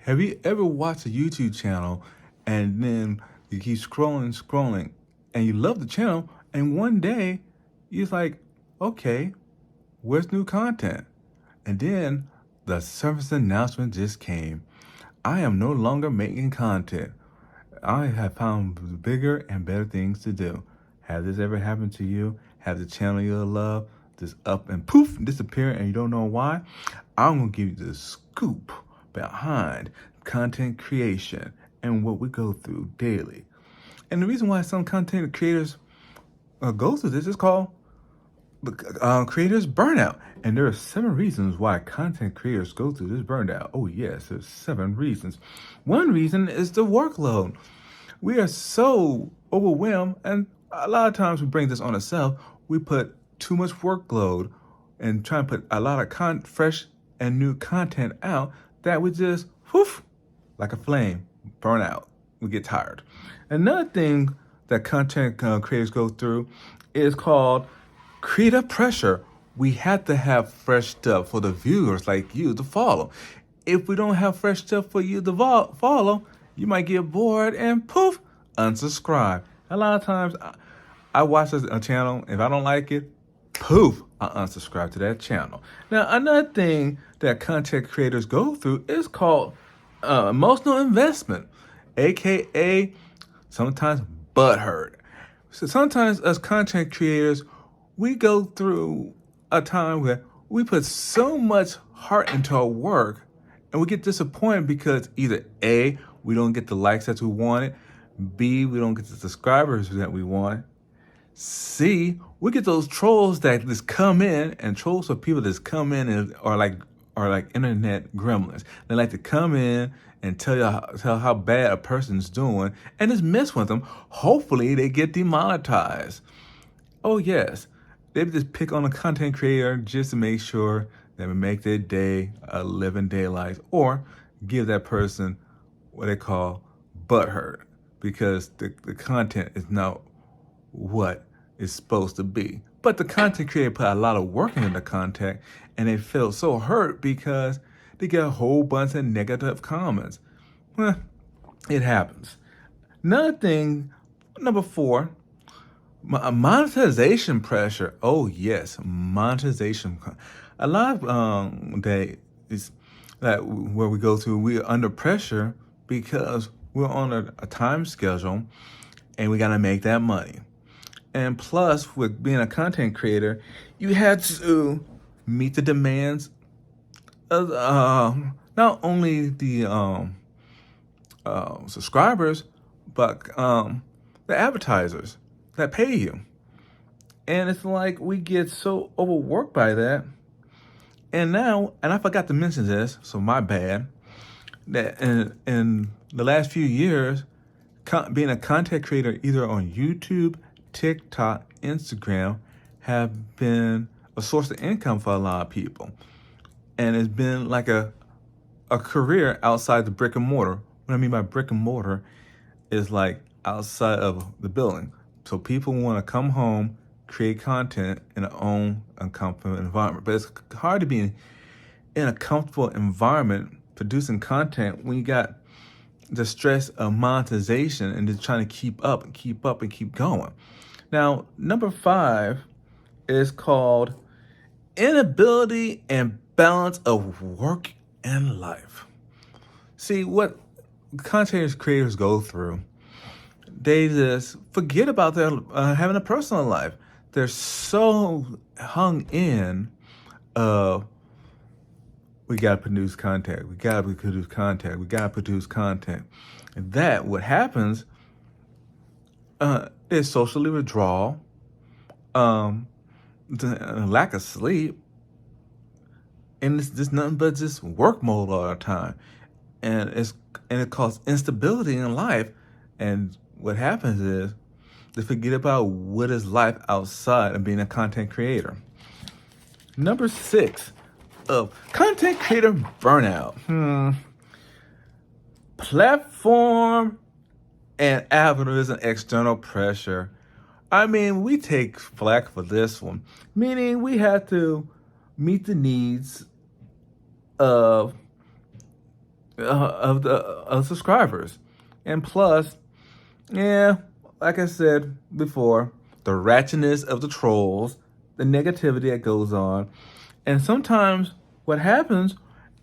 Have you ever watched a YouTube channel and then you keep scrolling, and you love the channel, and one day you're like, okay, where's new content? And then the service announcement just came. I am no longer making content. I have found bigger and better things to do. Has this ever happened to you? Have the channel you love just up and poof disappear and you don't know why? I'm gonna give you the scoop behind content creation and what we go through daily. And the reason why some content creators go through this is called creators burnout. And there are 7 reasons why content creators go through this burnout. Oh yes, there's 7 reasons. One reason is the workload. We are so overwhelmed, and a lot of times we bring this on ourselves. We put too much workload and try and put a lot of fresh and new content out that we just, whoof, like a flame, burn out. We get tired. Another thing that content creators go through is called creative pressure. We have to have fresh stuff for the viewers like you to follow. If we don't have fresh stuff for you to follow, you might get bored and poof, unsubscribe. A lot of times I watch a channel. If I don't like it, poof, I unsubscribe to that channel. Now, another thing that content creators go through is called emotional investment, aka sometimes butthurt. So sometimes as content creators, we go through a time where we put so much heart into our work and we get disappointed because either A, we don't get the likes that we wanted, B, we don't get the subscribers that we want, C, we get those trolls that just come in, and trolls are people that come in and are like internet gremlins. They like to come in and tell how bad a person's doing and just mess with them. Hopefully they get demonetized. Oh yes, they just pick on a content creator just to make sure that we make their day a living daylight, or give that person what they call butthurt because the content is not what it's supposed to be. But the content creator put a lot of work into the content, and they feel so hurt because they get a whole bunch of negative comments. Well, it happens. Another thing, number 4, monetization pressure. Oh yes, monetization. A lot of days that where we go through, we're under pressure because we're on a time schedule and we got to make that money. And plus, with being a content creator, you had to meet the demands of not only the subscribers, but the advertisers that pay you. And it's like we get so overworked by that. And I forgot to mention this, so my bad, that in the last few years, being a content creator either on YouTube, TikTok, Instagram have been a source of income for a lot of people. And it's been like a career outside the brick and mortar. What I mean by brick and mortar is like outside of the building. So people want to come home, create content in their own uncomfortable environment. But it's hard to be in a comfortable environment producing content when you got the stress of monetization and just trying to keep up and keep going. Now, number 5 is called inability and balance of work and life. See, what content creators go through, they just forget about their having a personal life. They're so hung in we got to produce content. We got to produce content. We got to produce content. And that what happens is socially withdrawal, the lack of sleep, and it's just nothing but just work mode all the time. And it causes instability in life. And what happens is they forget about what is life outside of being a content creator. Number 6 of content creator burnout. Platform and algorithm external pressure. I mean, we take flack for this one, meaning we have to meet the needs of of subscribers. And plus, yeah, like I said before, the ratchetness of the trolls, the negativity that goes on, and sometimes what happens,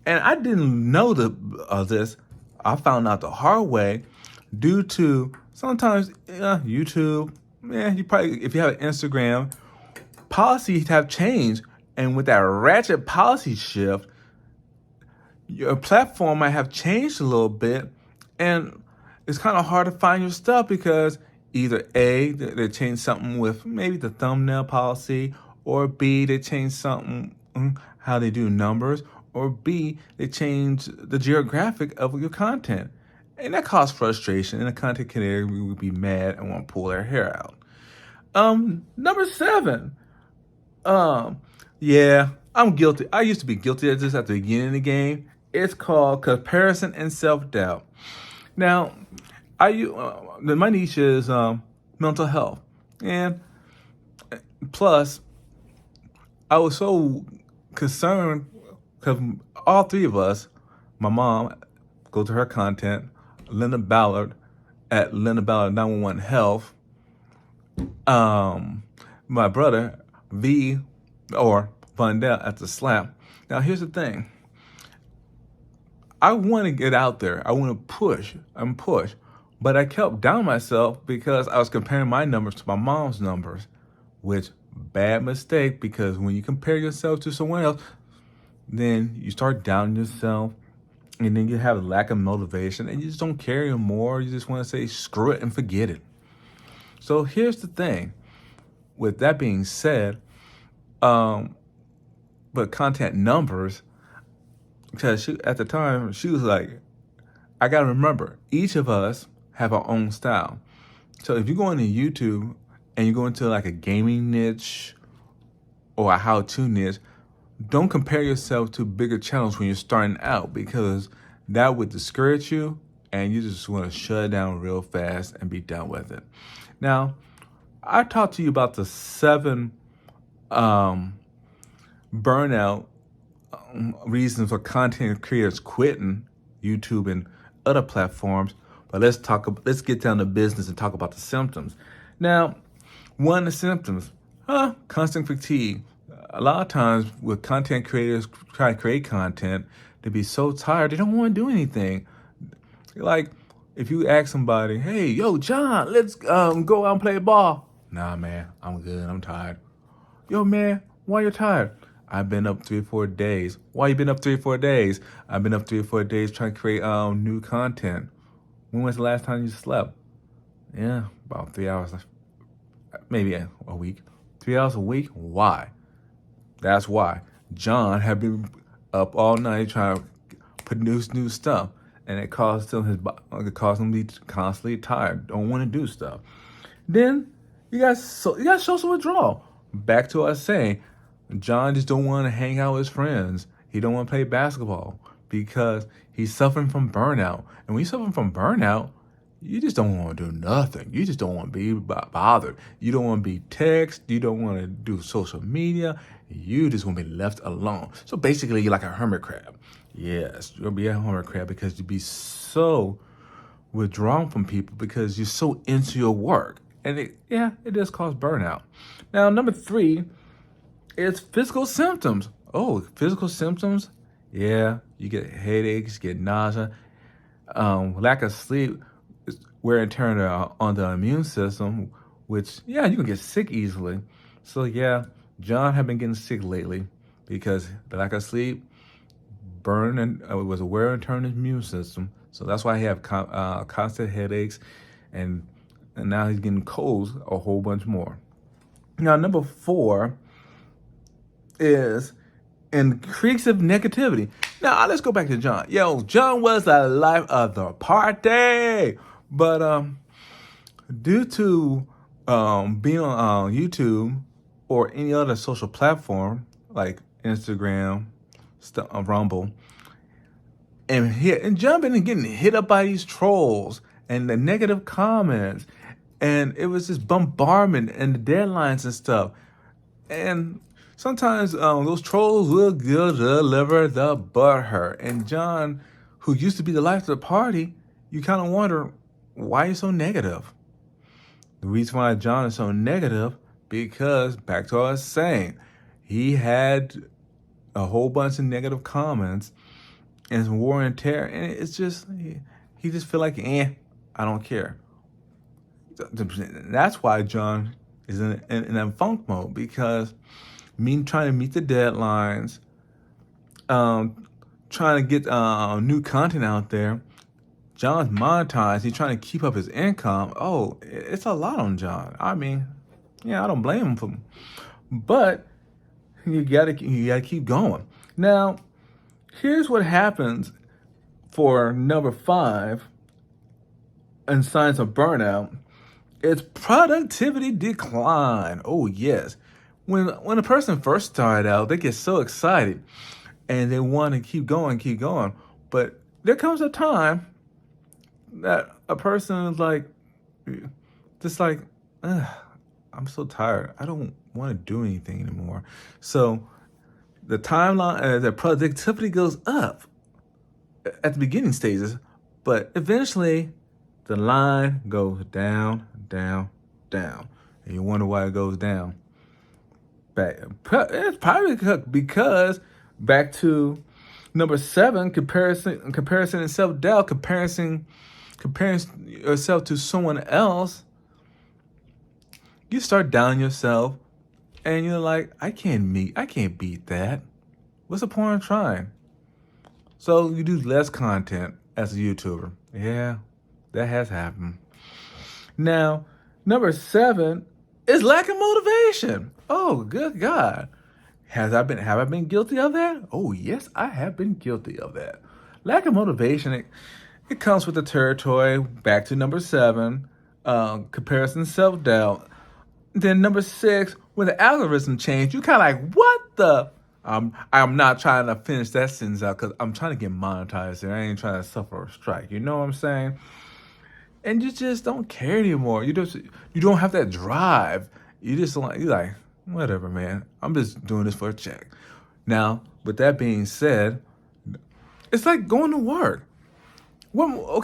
and I didn't know this, I found out the hard way, due to sometimes YouTube. Yeah, you probably, if you have an Instagram, policies have changed, and with that ratchet policy shift, your platform might have changed a little bit, and it's kind of hard to find your stuff because either A, they changed something with maybe the thumbnail policy, or B, they changed something how they do numbers, or B, they changed the geographic of your content. And that caused frustration, and the content creator would be mad and want to pull their hair out. Number 7. Yeah, I'm guilty. I used to be guilty of this at the beginning of the game. It's called comparison and self-doubt. Now, my niche is mental health, and plus, I was so concerned because all three of us, my mom, go to her content, Linda Ballard at Linda Ballard 911 Health, my brother V or Vondell at the Slap. Now, here's the thing. I want to get out there. I want to push and push. But I kept down myself because I was comparing my numbers to my mom's numbers, which bad mistake, because when you compare yourself to someone else, then you start doubting yourself, and then you have a lack of motivation, and you just don't care anymore. You just want to say screw it and forget it. So here's the thing. With that being said, but content numbers, because at the time, she was like, I got to remember, each of us have our own style. So if you go into YouTube and you go into like a gaming niche or a how-to niche, don't compare yourself to bigger channels when you're starting out, because that would discourage you and you just want to shut it down real fast and be done with it. Now, I talked to you about the 7 burnout reasons for content creators quitting YouTube and other platforms, but let's get down to business and talk about the symptoms. Now, one of the symptoms, constant fatigue. A lot of times with content creators trying to create content, they be so tired they don't want to do anything. Like if you ask somebody, hey, yo, John, let's go out and play ball. Nah, man, I'm good. I'm tired. Yo, man, why you tired? I've been up 3 or 4 days. Why you been up 3 or 4 days? I've been up 3 or 4 days trying to create new content. When was the last time you slept? Yeah, about 3 hours, maybe a week. 3 hours a week? Why? That's why. John had been up all night trying to produce new stuff, and it caused him to be constantly tired, don't want to do stuff. Then you got social withdrawal. Back to us saying, John just don't want to hang out with his friends. He don't want to play basketball because he's suffering from burnout. And when you're suffering from burnout, you just don't want to do nothing. You just don't want to be bothered. You don't want to be text. You don't want to do social media. You just want to be left alone. So basically, you're like a hermit crab. Yes, you're going to be a hermit crab because you be so withdrawn from people because you're so into your work. And it does cause burnout. Now, number 3 is physical symptoms. Oh, physical symptoms? Yeah, you get headaches, you get nausea, lack of sleep, wear and tear on the immune system, which, you can get sick easily. So, John had been getting sick lately because the lack of sleep, it was a wear and tear on his immune system. So that's why he had constant headaches, and now he's getting colds a whole bunch more. Now, number 4 is increasive negativity. Now, let's go back to John. John was the life of the party. But due to being on YouTube or any other social platform like Instagram, Rumble, and jumping and getting hit up by these trolls and the negative comments, and it was just bombardment and the deadlines and stuff. And sometimes those trolls will deliver the butthurt. And John who used to be the life of the party, you kind of wonder why he's so negative. The reason why John is so negative, because back to what I was saying, he had a whole bunch of negative comments and some war and terror, and it's just he just feel like I don't care. That's why John is in a funk mode, because trying to meet the deadlines, trying to get new content out there. John's monetized. He's trying to keep up his income. Oh, it's a lot on John. I mean, I don't blame him for, but you gotta keep going. Now, here's what happens for number 5 in signs of burnout. It's productivity decline. Oh yes, when a person first started out, they get so excited and they want to keep going, but there comes a time that a person is like, just like, I'm so tired. I don't want to do anything anymore. So the timeline, the productivity goes up at the beginning stages, but eventually the line goes down, down, down. And you wonder why it goes down. It's probably because back to number 7, comparison and self-doubt, comparing yourself to someone else, you start doubting yourself, and you're like, I can't beat that. What's the point of trying? So you do less content as a YouTuber. Yeah, that has happened. Now, number 7 is lack of motivation. Oh, good God. Have I been guilty of that? Oh, yes, I have been guilty of that. Lack of motivation, it comes with the territory. Back to number 7, comparison, self-doubt. Then number 6, when the algorithm changed, you kind of like, what the? I'm not trying to finish that sentence out because I'm trying to get monetized there. I ain't trying to suffer a strike. You know what I'm saying? And you just don't care anymore. You don't have that drive. You're like, whatever, man. I'm just doing this for a check. Now, with that being said, it's like going to work. All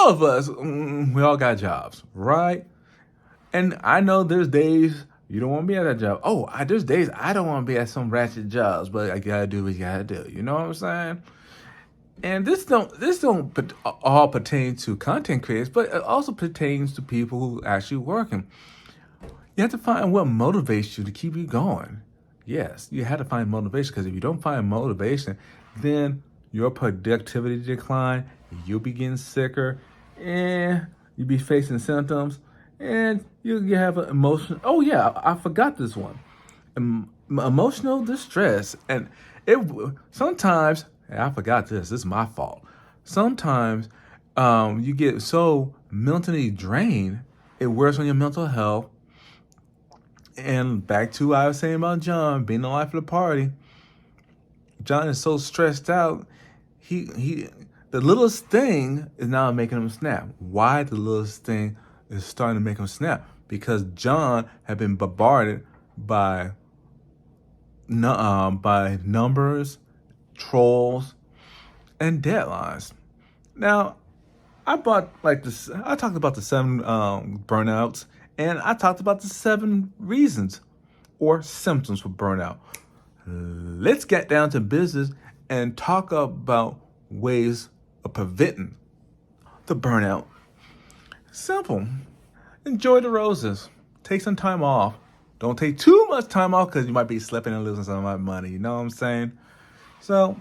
of us, we all got jobs, right? And I know there's days you don't want to be at that job. There's days I don't want to be at some ratchet jobs, but I gotta do what you gotta do. You know what I'm saying? And this don't all pertain to content creators, but it also pertains to people who actually working. You have to find what motivates you to keep you going. Yes, you have to find motivation, because if you don't find motivation, then your productivity decline, you'll be getting sicker, and you'll be facing symptoms, and you have an emotion. Oh yeah, I forgot this one. Emotional distress, and sometimes. I forgot this. This is my fault. Sometimes you get so mentally drained, it wears on your mental health. And back to what I was saying about John being the life of the party. John is so stressed out. The littlest thing is now making him snap. Why the littlest thing is starting to make him snap? Because John had been bombarded by numbers, trolls, and deadlines. Now, I talked about the 7 burnouts, and I talked about the 7 reasons or symptoms for burnout. Let's get down to business and talk about ways of preventing the burnout. Simple. Enjoy the roses. Take some time off. Don't take too much time off, because you might be slipping and losing some of my money. You know what I'm saying? So,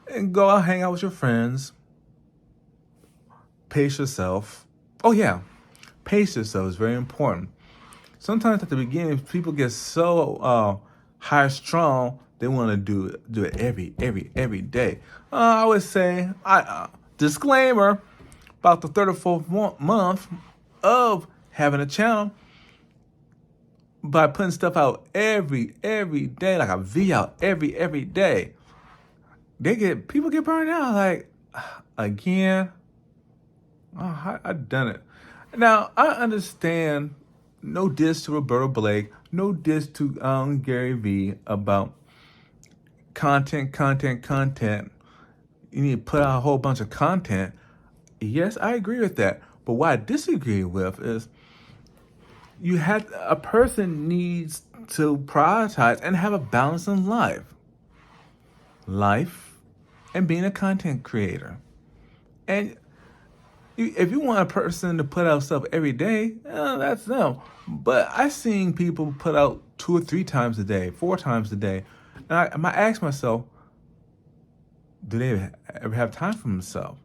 and go out, hang out with your friends. Pace yourself. Oh yeah, pace yourself is very important. Sometimes at the beginning, people get so high strung, they want to do it every day. I would say, disclaimer, about the 3rd or 4th month of having a channel, by putting stuff out every day, like a V out every day, people get burned out. Like, again, I've done it. Now, I understand, no diss to Roberto Blake, no diss to Gary Vee about content. you need to put out a whole bunch of content. Yes, I agree with that. But what I disagree with is a person needs to prioritize and have a balance in life and being a content creator. And if you want a person to put out stuff every day, that's them. But I've seen people put out 2 or 3 times a day, 4 times a day. And I ask myself, do they ever have time for themselves?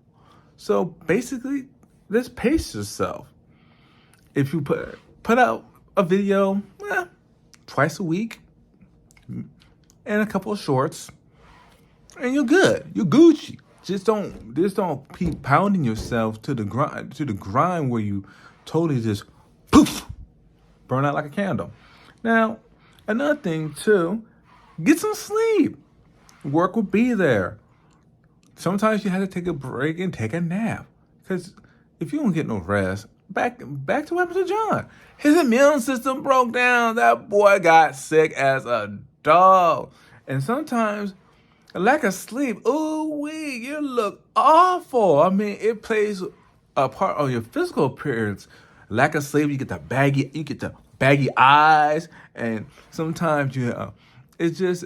So basically, just pace yourself. If you put out a video twice a week and a couple of shorts, and you're good. You're Gucci. Just don't keep pounding yourself to the grind where you totally just poof, burn out like a candle. Now, another thing too, get some sleep. Work will be there. Sometimes you have to take a break and take a nap. Because if you don't get no rest, back to what happened to John. His immune system broke down. That boy got sick as a dog. And sometimes a lack of sleep, you look awful. I mean, it plays a part on your physical appearance. Lack of sleep, you get the baggy eyes, and sometimes it's just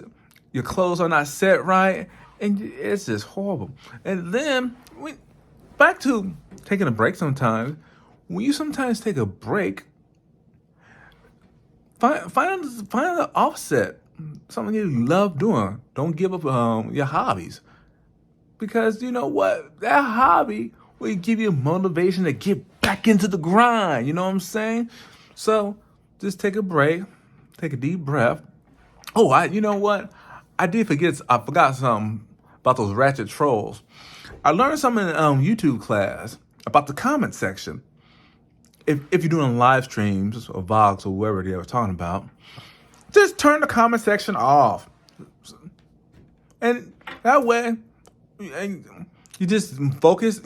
your clothes are not set right, and it's just horrible. And then back to taking a break. Sometimes when you sometimes take a break, find an offset. Something you love doing. Don't give up your hobbies. Because you know what? That hobby will give you motivation to get back into the grind. You know what I'm saying? So just take a break. Take a deep breath. Oh, you know what? I forgot something about those ratchet trolls. I learned something in YouTube class about the comment section. If you're doing live streams or vlogs or whatever they were talking about, just turn the comment section off. And that way, you just focus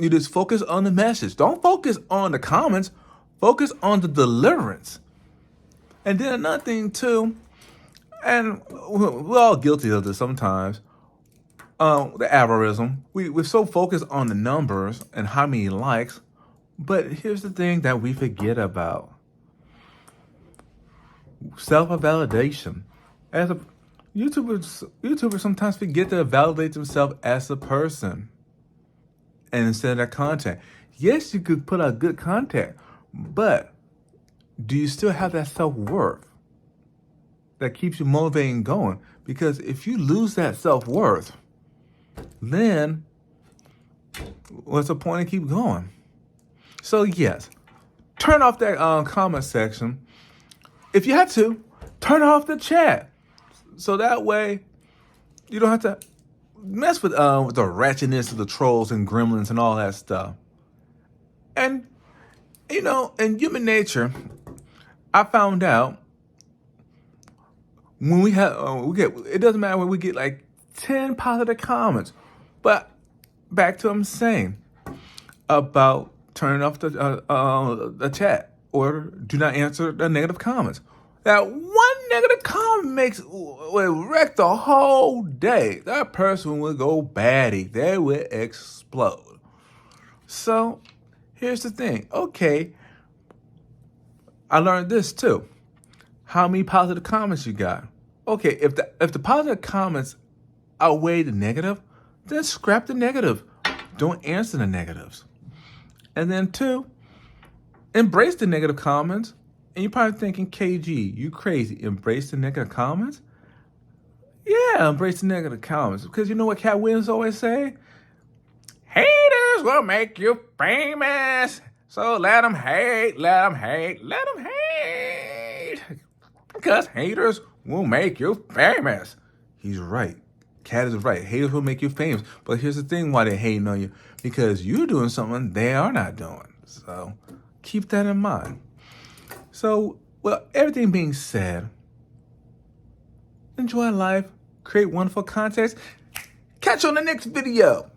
on the message. Don't focus on the comments. Focus on the deliverance. And then another thing too, and we're all guilty of this sometimes, the algorithm. We're so focused on the numbers and how many likes, but here's the thing that we forget about. Self-validation. As a YouTubers sometimes forget to validate themselves as a person, and instead of their content. Yes, you could put out good content, but do you still have that self-worth that keeps you motivated and going? Because if you lose that self-worth, then what's the point of keep going? So yes, turn off that comment section. If you have to, turn off the chat. So that way, you don't have to mess with the ratchetness of the trolls and gremlins and all that stuff. And, in human nature, I found out when it doesn't matter when we get like 10 positive comments. But back to what I'm saying about turning off the chat. Or do not answer the negative comments. That one negative comment will wreck the whole day. That person will go batty. They will explode. So here's the thing. Okay, I learned this too. How many positive comments you got? Okay, if the positive comments outweigh the negative, then scrap the negative. Don't answer the negatives. And then 2, embrace the negative comments. And you're probably thinking, KG, you crazy. Embrace the negative comments? Yeah, embrace the negative comments. Because you know what Cat Williams always say? Haters will make you famous. So let them hate, let them hate, let them hate. Because haters will make you famous. He's right. Cat is right. Haters will make you famous. But here's the thing why they're hating on you. Because you're doing something they are not doing. So keep that in mind. So, everything being said, enjoy life, create wonderful content. Catch you on the next video.